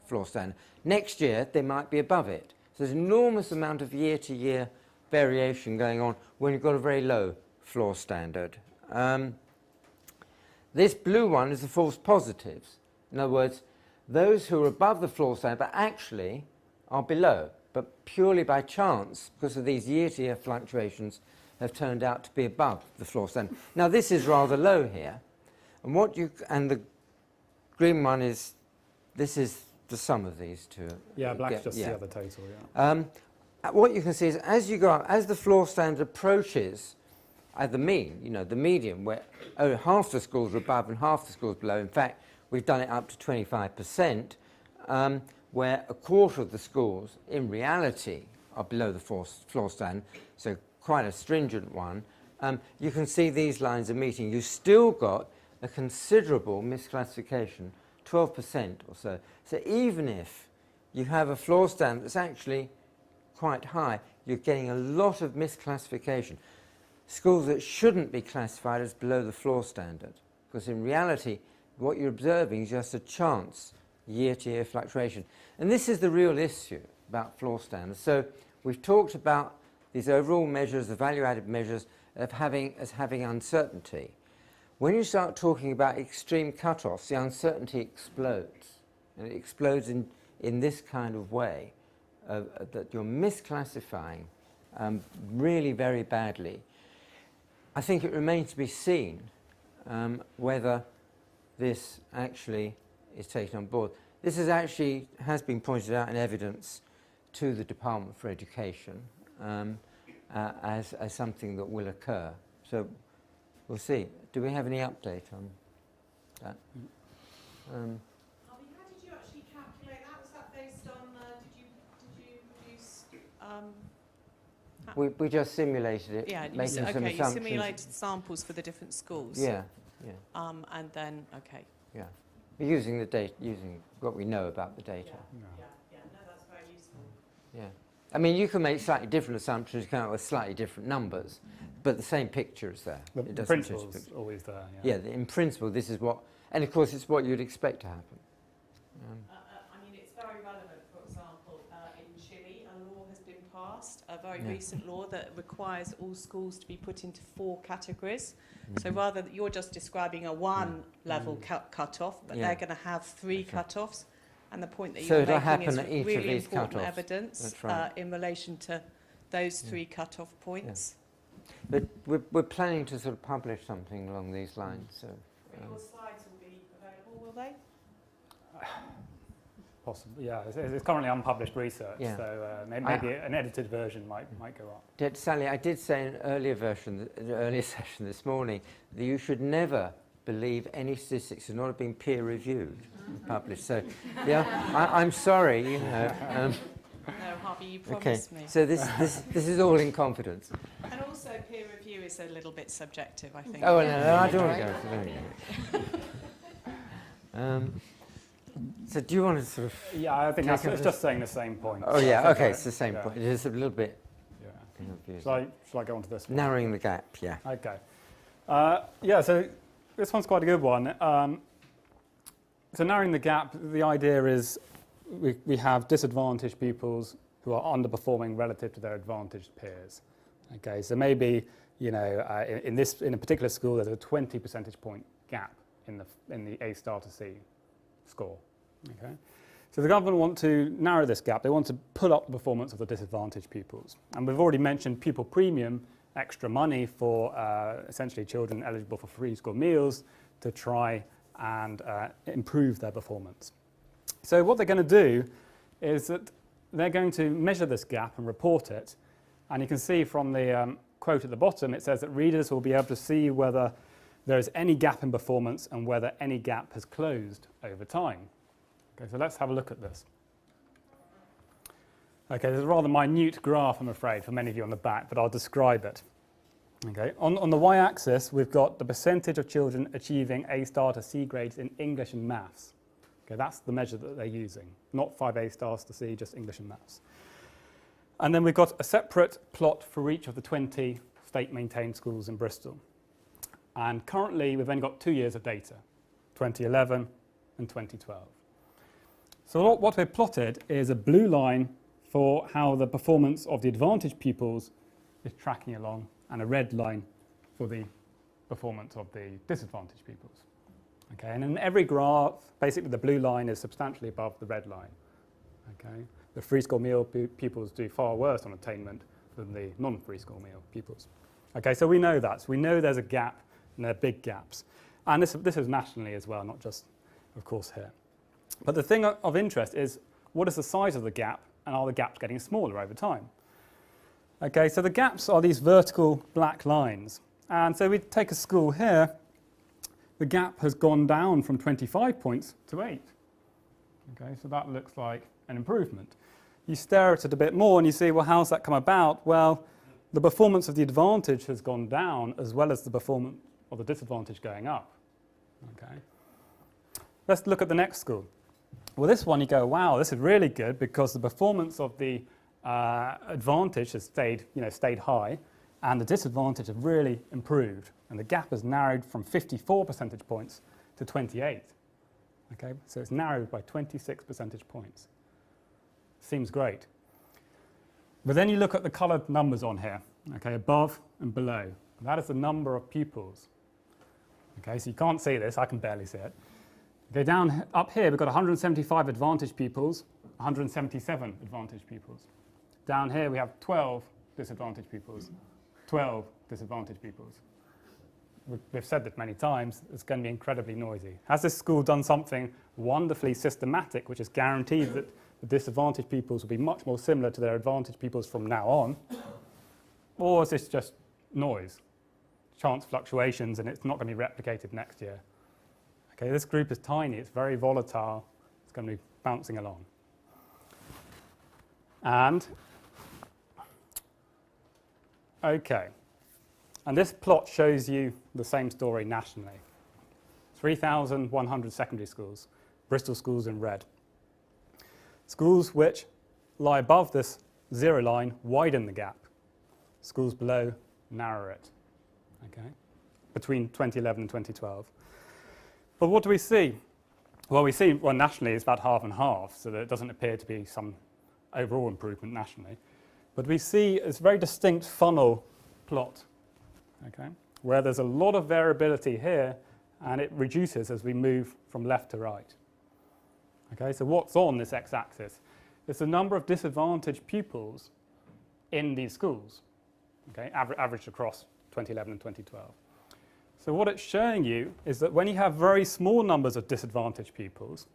floor standard. Next year, they might be above it. So there's an enormous amount of year-to-year variation going on when you've got a very low floor standard. This blue one is the false positives. In other words, those who are above the floor standard but actually are below, but purely by chance, because of these year-to-year fluctuations, have turned out to be above the floor standard. Now this is rather low here, and the green one is, this is the sum of these two. Yeah, black's just yeah. the other total, yeah. What you can see is as you go up, as the floor standard approaches at the mean, you know, the median, where half the schools are above and half the schools below. In fact, we've done it up to 25%, where a quarter of the schools, in reality, are below the floor standard, so quite a stringent one. You can see these lines are meeting. You've still got a considerable misclassification, 12% or so. So even if you have a floor standard that's actually quite high, you're getting a lot of misclassification. Schools that shouldn't be classified as below the floor standard, because in reality what you're observing is just a chance year-to-year fluctuation. And this is the real issue about floor standards. So we've talked about these overall measures, the value-added measures, as having uncertainty. When you start talking about extreme cutoffs, the uncertainty explodes. And it explodes in this kind of way, that you're misclassifying really very badly. I think it remains to be seen whether this actually is taken on board. This has been pointed out in evidence to the Department for Education as something that will occur. So we'll see. Do we have any update on that? Harvey, how did you actually calculate that? Was that based on, did you produce... We just simulated it, yeah, making some assumptions. you simulated samples for the different schools. Yeah. And then, okay. Yeah. We're using the data, using what we know about the data. Yeah, no, that's very useful. Yeah. I mean, you can make slightly different assumptions, you come up with slightly different numbers, but the same picture is there. The principle is always there. Yeah, in principle, this is what, and of course, it's what you'd expect to happen. I mean, it's very relevant, for example, in Chile, a law has been passed, a very recent law that requires all schools to be put into 4 categories. So rather, you're just describing a one-level cut-off, but they're going to have 3 cut-offs. And the point that you're making is really important evidence in relation to those 3 cut-off points. But we're planning to sort of publish something along these lines. So, your slides will be available, will they? Possibly, yeah. It's currently unpublished research, so maybe an edited version might go up. Sally, I did say in an earlier session this morning that you should never believe any statistics that have not been peer-reviewed and published. So, yeah, I'm sorry, you know. No, Harvey, you promised me. So this is all in confidence. And also, peer review is a little bit subjective, I think. Oh, no, I don't want to go into that. So do you want to sort of... Yeah, I think it's just saying the same point. Oh, yeah, okay, it's the same point. It is a little bit... Yeah. Shall I go on to this one? Narrowing the gap, yeah. Okay. So this one's quite a good one. So narrowing the gap, the idea is we have disadvantaged pupils who are underperforming relative to their advantaged peers. Okay, so maybe, you know, in a particular school, there's a 20 percentage point gap in the A star to C score. Okay, so the government want to narrow this gap. They want to pull up the performance of the disadvantaged pupils, and we've already mentioned pupil premium, extra money for essentially children eligible for free school meals to try and improve their performance. So what they're going to do is that they're going to measure this gap and report it, and you can see from the quote at the bottom, it says that readers will be able to see whether there is any gap in performance and whether any gap has closed over time. Okay, so let's have a look at this. Okay, there's a rather minute graph, I'm afraid, for many of you on the back, but I'll describe it. Okay, on the y-axis, we've got the percentage of children achieving A star to C grades in English and maths. Okay, that's the measure that they're using, not 5 A stars to C, just English and maths. And then we've got a separate plot for each of the 20 state-maintained schools in Bristol. And currently, we've only got 2 years of data, 2011 and 2012. So what we've plotted is a blue line for how the performance of the advantaged pupils is tracking along, and a red line for the performance of the disadvantaged pupils. Okay, and in every graph, basically the blue line is substantially above the red line. Okay, the free school meal pupils do far worse on attainment than the non-free school meal pupils. Okay, so we know that. So we know there's a gap, and there are big gaps. And this is nationally as well, not just, of course, here. But the thing of interest is, what is the size of the gap, and are the gaps getting smaller over time? Okay, so the gaps are these vertical black lines. And so we take a school here, the gap has gone down from 25 points to 8. Okay, so that looks like an improvement. You stare at it a bit more and you see, well, how's that come about? Well, the performance of the advantage has gone down as well as the performance of the disadvantage going up. Okay. Let's look at the next school. Well, this one you go, wow, this is really good because the performance of the advantage has stayed high, and the disadvantage has really improved, and the gap has narrowed from 54 percentage points to 28. Okay, so it's narrowed by 26 percentage points. Seems great. But then you look at the coloured numbers on here, okay, above and below. That is the number of pupils. Okay, so you can't see this, I can barely see it. Okay, up here we've got 175 advantage pupils, 177 advantage pupils. Down here we have 12 disadvantaged pupils, 12 disadvantaged pupils. We've said that many times, it's going to be incredibly noisy. Has this school done something wonderfully systematic which has guaranteed that the disadvantaged pupils will be much more similar to their advantaged pupils from now on? Or is this just noise, chance fluctuations, and it's not going to be replicated next year? Okay, this group is tiny, it's very volatile, it's going to be bouncing along. And, okay, and this plot shows you the same story nationally. 3,100 secondary schools, Bristol schools in red. Schools which lie above this zero line widen the gap. Schools below narrow it, okay, between 2011 and 2012. But what do we see? Well, we see, well, nationally it's about half and half, so that it doesn't appear to be some overall improvement nationally. But we see a very distinct funnel plot, okay, where there's a lot of variability here, and it reduces as we move from left to right. Okay, so what's on this x-axis? It's the number of disadvantaged pupils in these schools, okay, averaged across 2011 and 2012. So what it's showing you is that when you have very small numbers of disadvantaged pupils,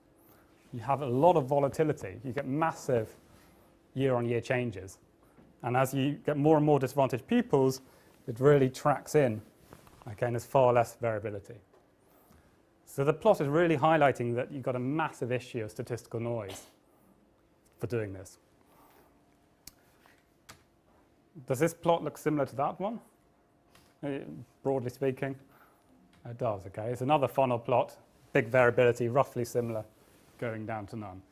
you have a lot of volatility. You get massive year-on-year changes. And as you get more and more disadvantaged pupils, it really tracks in, okay, and there's far less variability. So the plot is really highlighting that you've got a massive issue of statistical noise for doing this. Does this plot look similar to that one? Broadly speaking, it does, okay. It's another funnel plot, big variability, roughly similar, going down to none.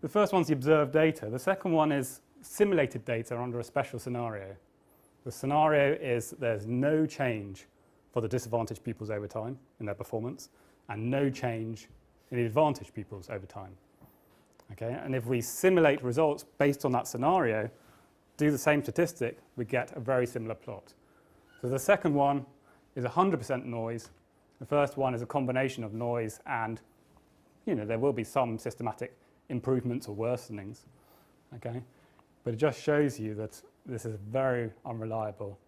The first one's the observed data. The second one is simulated data under a special scenario. The scenario is there's no change for the disadvantaged pupils over time in their performance, and no change in the advantaged pupils over time. Okay, and if we simulate results based on that scenario, do the same statistic, we get a very similar plot. So the second one is 100% noise. The first one is a combination of noise and, there will be some systematic improvements or worsenings. Okay, but it just shows you that this is very unreliable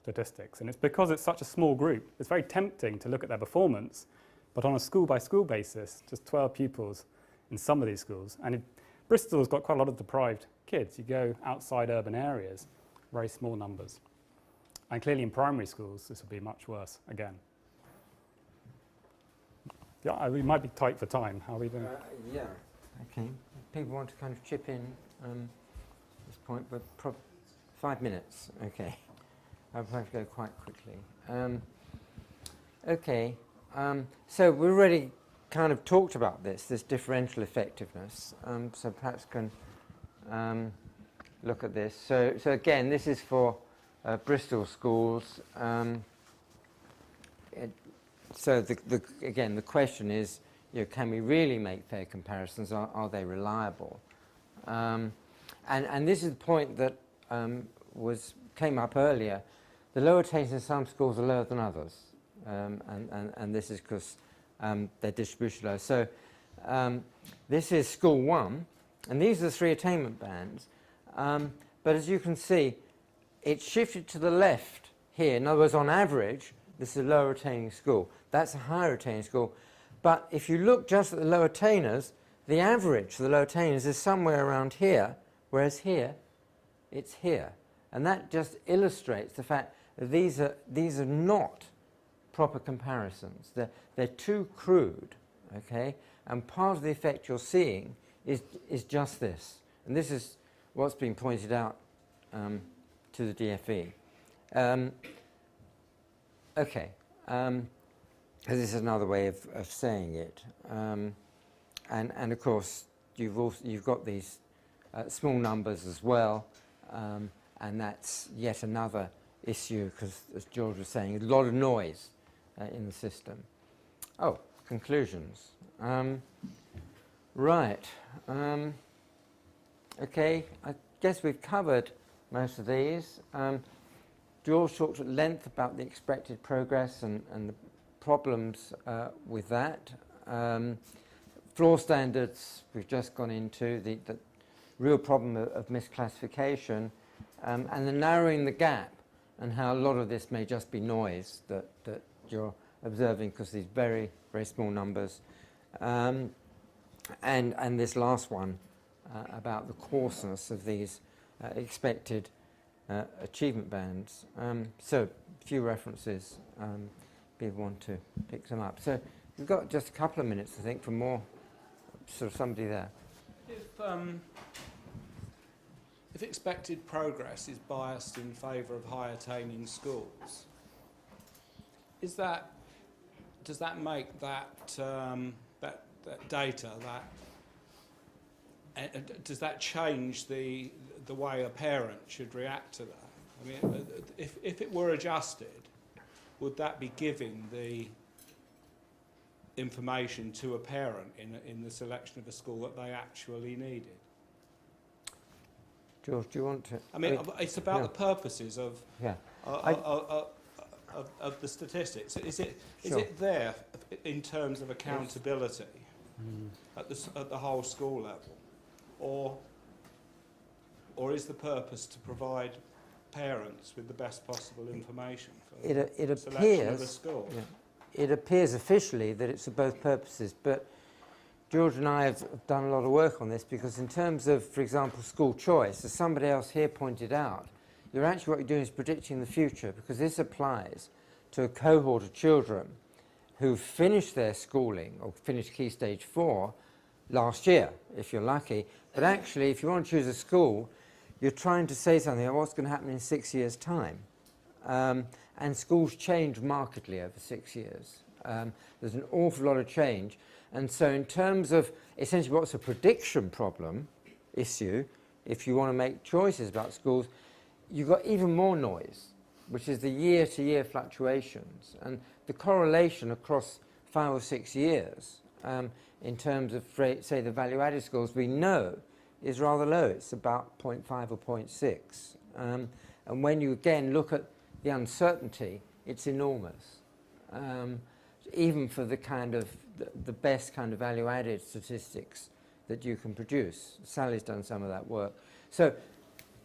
statistics, and it's because it's such a small group. It's very tempting to look at their performance, but on a school-by-school basis, just 12 pupils in some of these schools. And Bristol's got quite a lot of deprived kids. You go outside urban areas, very small numbers. And clearly in primary schools, this will be much worse again. Yeah, we might be tight for time. How are we doing? Yeah, okay. People want to kind of chip in at this point, but 5 minutes, okay. I'll have to go quite quickly. Okay. So we already kind of talked about this differential effectiveness. So perhaps can look at this. So again, this is for Bristol schools. So again, the question is, can we really make fair comparisons? Are they reliable? And this is the point that came up earlier. the lower attainers in some schools are lower than others, and this is because their distribution low. So this is school 1, and these are the 3 attainment bands. But as you can see, it's shifted to the left here. In other words, on average, this is a lower attaining school. That's a higher attaining school. But if you look just at the low attainers, the average for the low attainers is somewhere around here, whereas here, it's here. And that just illustrates the fact that these are not proper comparisons. They're too crude, okay? And part of the effect you're seeing is just this. And this is what's been pointed out to the DFE. Okay. This is another way of saying it. And of course, you've got these small numbers as well. And that's yet another issue, because, as George was saying, a lot of noise in the system. Oh, conclusions. Right. Okay, I guess we've covered most of these. George talked at length about the expected progress and the problems with that. Floor standards, we've just gone into, the real problem of misclassification, and the narrowing the gap, and how a lot of this may just be noise that you're observing because these very, very small numbers. And this last one about the coarseness of these expected achievement bands. So a few references, people want to pick them up. So we've got just a couple of minutes, I think, for more, sort of somebody there. If expected progress is biased in favour of high attaining schools, does that make that data, does that change the way a parent should react to that? I mean, if it were adjusted, would that be giving the information to a parent in the selection of a school that they actually needed? George, do you want to? I mean, it's about the purposes of the statistics. Is it there in terms of accountability at the whole school level, or is the purpose to provide parents with the best possible information for the selection of a school? It appears officially that it's for both purposes, but George and I have done a lot of work on this, because in terms of, for example, school choice, as somebody else here pointed out, what you're doing is predicting the future, because this applies to a cohort of children who finished their schooling or finished Key Stage 4 last year, if you're lucky. But actually, if you want to choose a school, you're trying to say something about what's going to happen in 6 years' time. And schools change markedly over 6 years. There's an awful lot of change. And so in terms of essentially what's a prediction problem issue, if you want to make choices about schools, you've got even more noise, which is the year-to-year fluctuations. And the correlation across 5 or 6 years in terms of, say, the value-added schools, we know is rather low. It's about 0.5 or 0.6. And when you, again, look at the uncertainty, it's enormous. Even for the kind of the best kind of value-added statistics that you can produce. Sally's done some of that work. So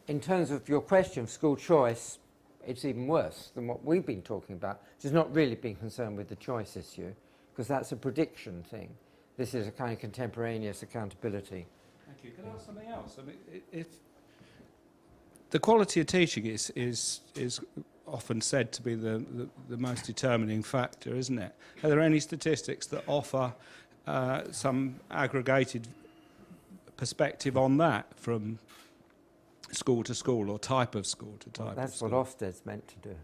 in terms of your question of school choice, it's even worse than what we've been talking about, which is not really being concerned with the choice issue, because that's a prediction thing. This is a kind of contemporaneous accountability. Thank you. Can I ask something else? I mean, if the quality of teaching is often said to be the most determining factor, isn't it? Are there any statistics that offer some aggregated perspective on that from school to school or type of school to type of school? That's what Ofsted's meant to do.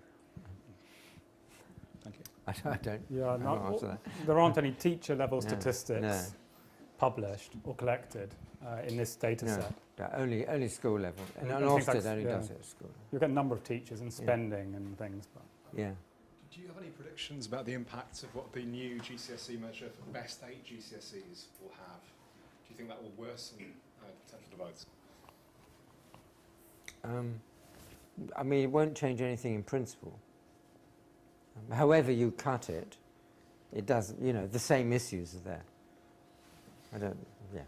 Thank you. I don't. Yeah, I'm not after that. there aren't any teacher-level statistics No. published or collected in this data set. No, only school level. And I think Ofsted that's- only yeah. does it at school. You'll get a number of teachers and spending and things. But Yeah. Do you have any predictions about the impact of what the new GCSE measure for best 8 GCSEs will have? Do you think that will worsen potential divides? I mean, it won't change anything in principle. However you cut it, it doesn't, you know, the same issues are there. Yeah.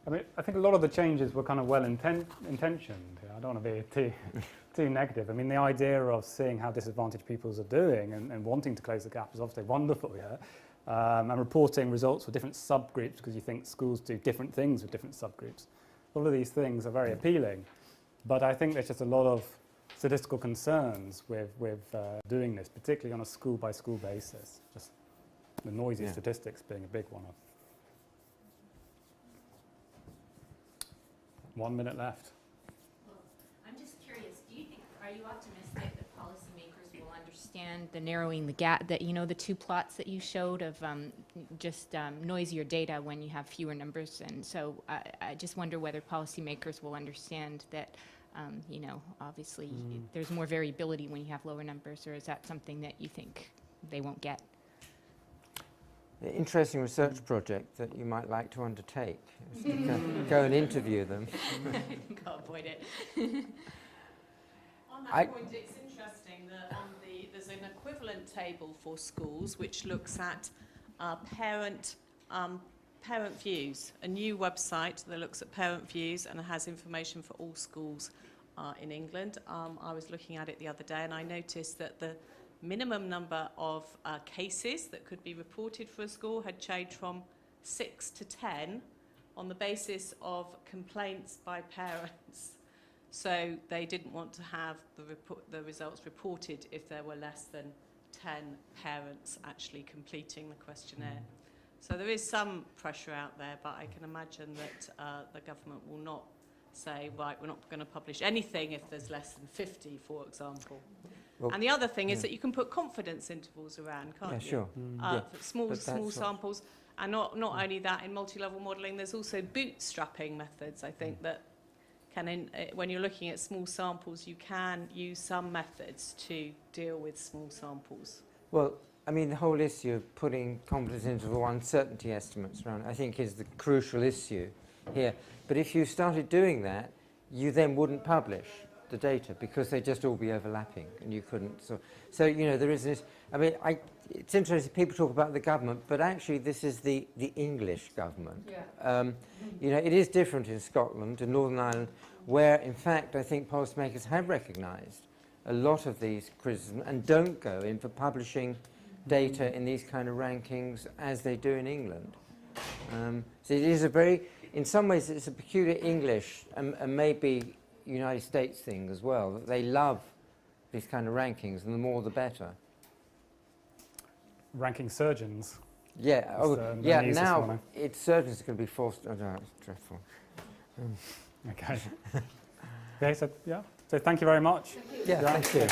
I mean, I think a lot of the changes were kind of intentioned. I don't want to be too negative. I mean, the idea of seeing how disadvantaged pupils are doing and wanting to close the gap is obviously wonderful, yeah? And reporting results for different subgroups because you think schools do different things with different subgroups. All of these things are very appealing, but I think there's just a lot of statistical concerns with doing this, particularly on a school-by-school basis. Just the noisy statistics being a big one. 1 minute left. Well, I'm just curious, are you optimistic that policymakers will understand the narrowing the gap, that, you know, the two plots that you showed of noisier data when you have fewer numbers? And so I just wonder whether policymakers will understand that, you know, obviously there's more variability when you have lower numbers, or is that something that you think they won't get? An interesting research project that you might like to undertake is to go and interview them. Can't avoid it. On that point, it's interesting that there's an equivalent table for schools which looks at parent views, a new website that looks at parent views and has information for all schools in England. I was looking at it the other day and I noticed that the minimum number of cases that could be reported for a school had changed from 6 to 10 on the basis of complaints by parents. So they didn't want to have the results reported if there were less than 10 parents actually completing the questionnaire. So there is some pressure out there, but I can imagine that the government will not say, right, we're not going to publish anything if there's less than 50, for example. Well, and the other thing is that you can put confidence intervals around, can't you? Sure. For small samples. And not only that, in multi-level modelling, there's also bootstrapping methods, I think, that can, when you're looking at small samples, you can use some methods to deal with small samples. Well, I mean, the whole issue of putting confidence interval uncertainty estimates around, I think, is the crucial issue here. But if you started doing that, you then wouldn't publish the data because they'd just all be overlapping and you couldn't. So you know, there is this, I mean, it's interesting, people talk about the government, but actually this is the English government. Yeah. You know, it is different in Scotland and Northern Ireland, where in fact I think policymakers have recognised a lot of these criticisms and don't go in for publishing data in these kind of rankings as they do in England. So it is a very, in some ways it's a peculiar English and maybe United States thing as well, that they love these kind of rankings, and the more the better. Ranking surgeons. Yeah, now surgeons are going to be forced. Oh, no, it's dreadful. Okay. Okay, so, so thank you very much. Thank you.